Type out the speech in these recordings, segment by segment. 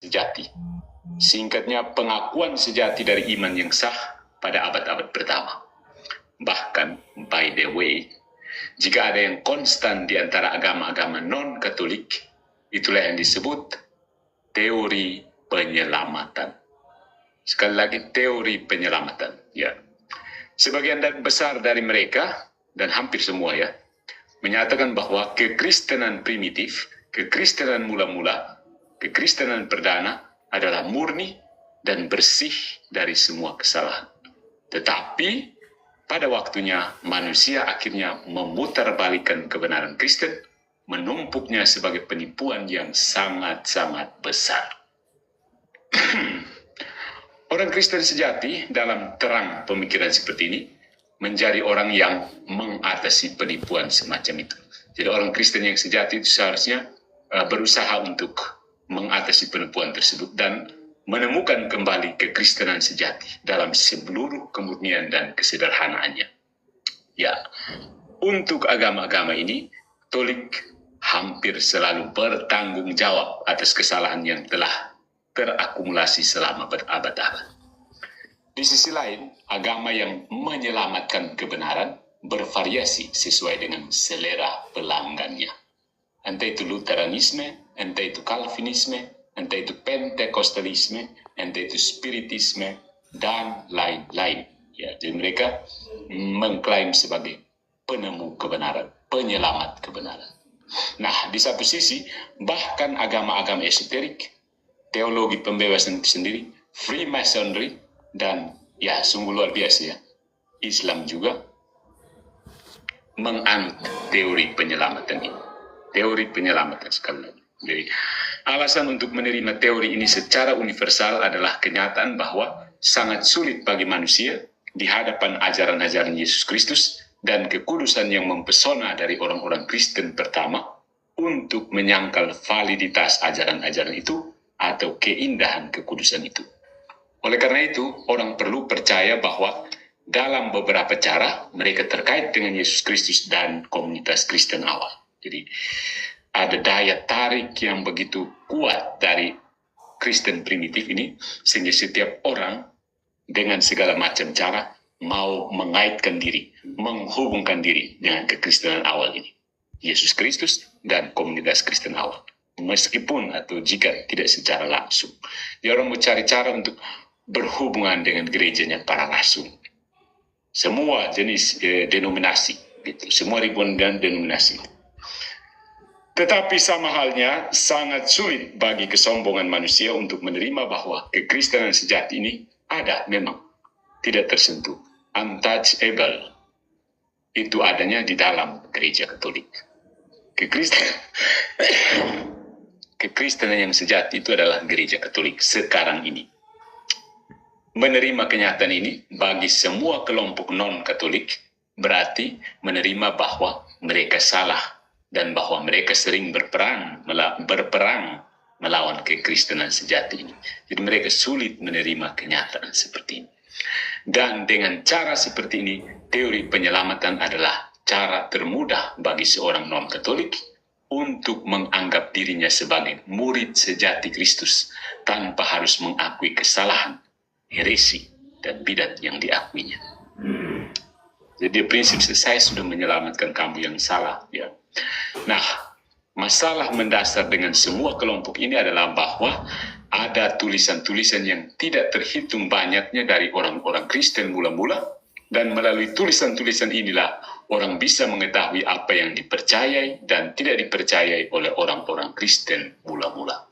sejati. Singkatnya, pengakuan sejati dari iman yang sah pada abad-abad pertama. Bahkan, by the way, jika ada yang konstan di antara agama-agama non-Katolik, itulah yang disebut teori penyelamatan. Sekali lagi, teori penyelamatan. Ya, sebagian besar dari mereka, dan hampir semua ya, menyatakan bahwa kekristenan primitif, kekristenan mula-mula, kekristenan perdana adalah murni dan bersih dari semua kesalahan. Tetapi pada waktunya manusia akhirnya memutarbalikkan kebenaran Kristen, menumpuknya sebagai penipuan yang sangat-sangat besar. Orang Kristen sejati dalam terang pemikiran seperti ini menjadi orang yang mengatasi penipuan semacam itu. Jadi orang Kristen yang sejati itu seharusnya berusaha untuk mengatasi penipuan tersebut dan menemukan kembali kekristenan sejati dalam seluruh kemurnian dan kesederhanaannya. Ya, untuk agama-agama ini, Katolik hampir selalu bertanggung jawab atas kesalahan yang telah terakumulasi selama berabad-abad. Di sisi lain, agama yang menyelamatkan kebenaran bervariasi sesuai dengan selera pelanggannya. Entah itu Lutheranisme, entah itu Calvinisme, entah itu Pentekostalisme, entah itu Spiritisme, dan lain-lain. Ya, jadi mereka mengklaim sebagai penemu kebenaran, penyelamat kebenaran. Nah, di satu sisi, bahkan agama-agama esoterik, teologi pembebasan sendiri, Freemasonry, dan ya sungguh luar biasa ya, Islam juga menganut teori penyelamatan ini. Teori penyelamatan sekali lagi. Jadi, alasan untuk menerima teori ini secara universal adalah kenyataan bahwa sangat sulit bagi manusia di hadapan ajaran-ajaran Yesus Kristus dan kekudusan yang mempesona dari orang-orang Kristen pertama untuk menyangkal validitas ajaran-ajaran itu atau keindahan kekudusan itu. Oleh karena itu, orang perlu percaya bahwa dalam beberapa cara mereka terkait dengan Yesus Kristus dan komunitas Kristen awal. Jadi, ada daya tarik yang begitu kuat dari Kristen primitif ini, sehingga setiap orang dengan segala macam cara mau mengaitkan diri, menghubungkan diri dengan kekristenan awal ini. Yesus Kristus dan komunitas Kristen awal. Meskipun atau jika tidak secara langsung. Dia orang mencari cara untuk berhubungan dengan gerejanya para rasul. Semua jenis denominasi, gitu. Semua ribuan denominasi. Tetapi sama halnya sangat sulit bagi kesombongan manusia untuk menerima bahwa kekristenan sejati ini ada memang, tidak tersentuh, untouchable. Itu adanya di dalam gereja Katolik. Kekristenan yang sejati itu adalah gereja Katolik sekarang ini. Menerima kenyataan ini bagi semua kelompok non-Katolik berarti menerima bahwa mereka salah dan bahwa mereka sering berperang melawan kekristenan sejati ini. Jadi mereka sulit menerima kenyataan seperti ini. Dan dengan cara seperti ini, teori penyelamatan adalah cara termudah bagi seorang non-Katolik untuk menganggap dirinya sebagai murid sejati Kristus tanpa harus mengakui kesalahan, heresi, dan bidat yang diakuinya. Jadi prinsip saya sudah menyelamatkan kamu yang salah. Ya. Nah, masalah mendasar dengan semua kelompok ini adalah bahwa ada tulisan-tulisan yang tidak terhitung banyaknya dari orang-orang Kristen mula-mula, dan melalui tulisan-tulisan inilah orang bisa mengetahui apa yang dipercayai dan tidak dipercayai oleh orang-orang Kristen mula-mula.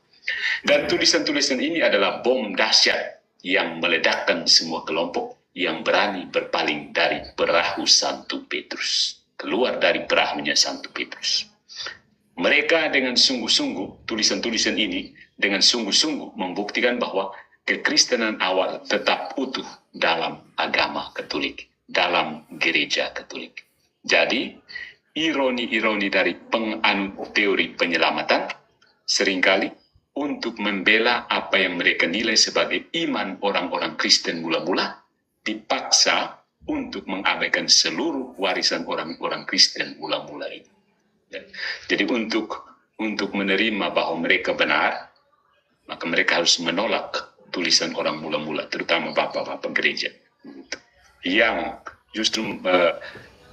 Dan tulisan-tulisan ini adalah bom dahsyat yang meledakkan semua kelompok yang berani berpaling dari perahu Santo Petrus. Keluar dari perahunya Santo Petrus. Mereka dengan sungguh-sungguh, tulisan-tulisan ini dengan sungguh-sungguh membuktikan bahwa kekristenan awal tetap utuh dalam agama Katolik, dalam gereja Katolik. Jadi, ironi-ironi dari penganut teori penyelamatan seringkali untuk membela apa yang mereka nilai sebagai iman orang-orang Kristen mula-mula dipaksa untuk mengabaikan seluruh warisan orang-orang Kristen mula-mula itu. Jadi untuk menerima bahwa mereka benar, maka mereka harus menolak tulisan orang mula-mula, terutama bapak-bapak gereja, yang justru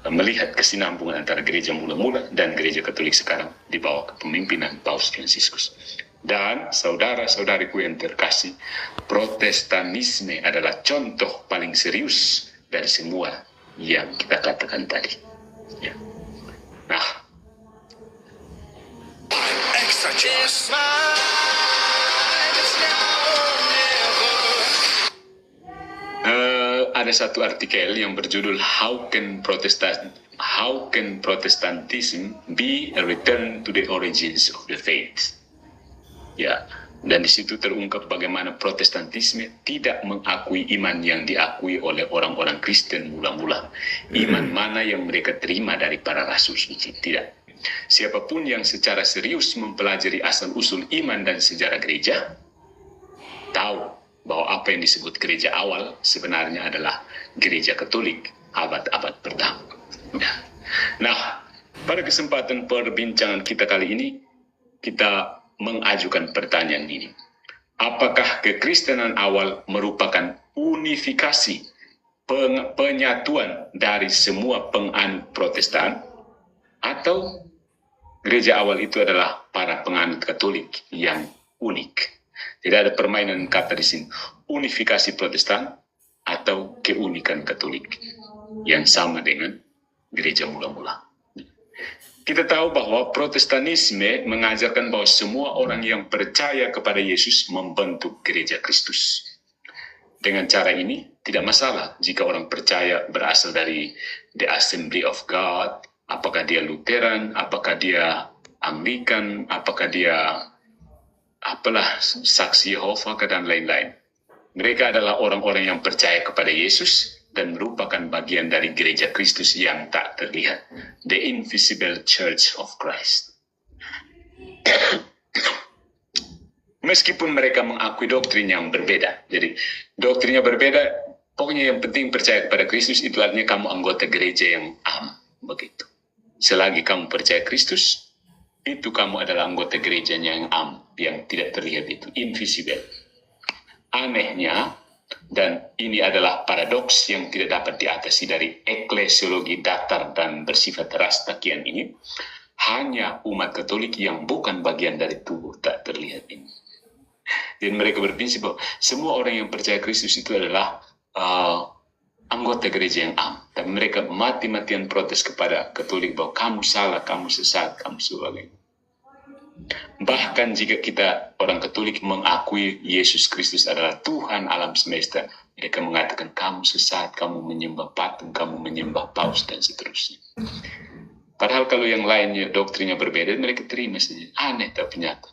melihat kesinambungan antara gereja mula-mula dan gereja Katolik sekarang di bawah kepemimpinan Paus Fransiskus. Dan saudara-saudariku yang terkasih, Protestanisme adalah contoh paling serius dari semua yang kita katakan tadi. Ya. Nah, ada satu artikel yang berjudul How can Protestantism be a return to the origins of the faith? Ya, dan di situ terungkap bagaimana Protestantisme tidak mengakui iman yang diakui oleh orang-orang Kristen mula-mula. Iman mana yang mereka terima dari para rasul suci? Tidak. Siapapun yang secara serius mempelajari asal-usul iman dan sejarah gereja, tahu bahwa apa yang disebut gereja awal sebenarnya adalah gereja Katolik abad-abad pertama. Nah, pada kesempatan perbincangan kita kali ini, kita mengajukan pertanyaan ini. Apakah kekristenan awal merupakan unifikasi, penyatuan dari semua penganut Protestan, atau gereja awal itu adalah para penganut Katolik yang unik? Tidak ada permainan kata di sini. Unifikasi Protestan atau keunikan Katolik yang sama dengan gereja mula-mula. Kita tahu bahwa Protestanisme mengajarkan bahwa semua orang yang percaya kepada Yesus membentuk gereja Kristus. Dengan cara ini, tidak masalah jika orang percaya berasal dari The Assembly of God, apakah dia Lutheran, apakah dia Anglikan, apakah dia Saksi Yehova, dan lain-lain. Mereka adalah orang-orang yang percaya kepada Yesus dan merupakan bagian dari gereja Kristus yang tak terlihat, the invisible Church of Christ. Meskipun mereka mengakui doktrin yang berbeda, jadi doktrinnya berbeda, pokoknya yang penting percaya kepada Kristus, itu artinya kamu anggota gereja yang begitu. Selagi kamu percaya Kristus, itu kamu adalah anggota gerejanya yang yang tidak terlihat, itu invisible. Anehnya, dan ini adalah paradoks yang tidak dapat diatasi dari eklesiologi datar dan bersifat rastakian ini, hanya umat Katolik yang bukan bagian dari tubuh tak terlihat ini. Dan mereka berprinsip bahwa semua orang yang percaya Kristus itu adalah anggota gereja yang dan mereka mati-matian protes kepada Katolik bahwa kamu salah, kamu sesat, kamu sebagainya. Bahkan jika kita orang Katolik mengakui Yesus Kristus adalah Tuhan alam semesta, mereka mengatakan kamu sesat, kamu menyembah patung, kamu menyembah paus, dan seterusnya. Padahal kalau yang lainnya doktrinnya berbeda, mereka terima saja. Aneh tapi nyata.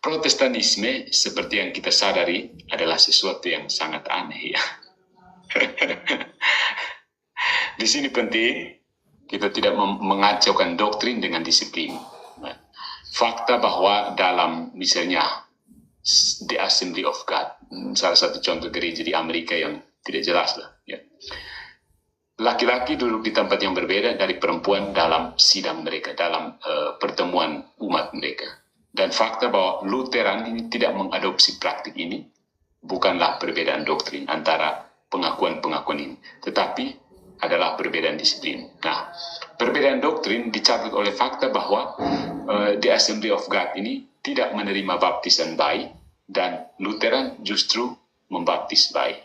Protestanisme seperti yang kita sadari adalah sesuatu yang sangat aneh, ya. Di sini penting kita tidak mengacaukan doktrin dengan disiplin. Fakta bahwa dalam misalnya The Assembly of God, salah satu contoh gereja di Amerika yang tidak jelas lah, ya. Laki-laki duduk di tempat yang berbeda dari perempuan dalam sidang mereka, dalam pertemuan umat mereka. Dan fakta bahwa Lutheran ini tidak mengadopsi praktik ini bukanlah perbedaan doktrin antara pengakuan-pengakuan ini, tetapi adalah perbedaan disiplin. Nah, perbedaan doktrin dicatat oleh fakta bahwa The Assembly of God ini tidak menerima baptisan bayi, dan Lutheran justru membaptis bayi.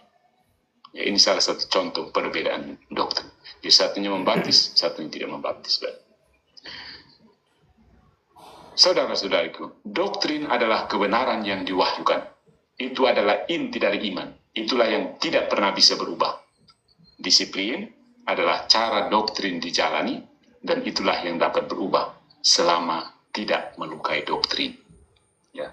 Ya, ini salah satu contoh perbedaan doktrin. Jadi satunya membaptis, satunya tidak membaptis bayi. Saudara-saudariku, doktrin adalah kebenaran yang diwahyukan. Itu adalah inti dari iman. Itulah yang tidak pernah bisa berubah. Disiplin adalah cara doktrin dijalani, dan itulah yang dapat berubah selama tidak melukai doktrin. Ya.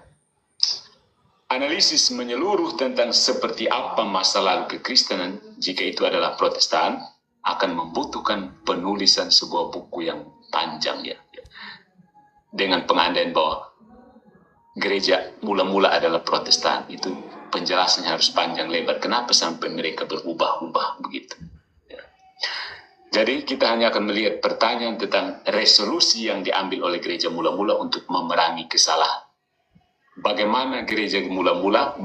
Analisis menyeluruh tentang seperti apa masa lalu kekristenan, jika itu adalah Protestan, akan membutuhkan penulisan sebuah buku yang panjang, ya. Dengan pengandaian bahwa gereja mula-mula adalah Protestan, itu penjelasannya harus panjang lebar. Kenapa sampai mereka berubah-ubah begitu? Ya. Jadi kita hanya akan melihat pertanyaan tentang resolusi yang diambil oleh gereja mula-mula untuk memerangi kesalahan. bagaimana gereja mula-mula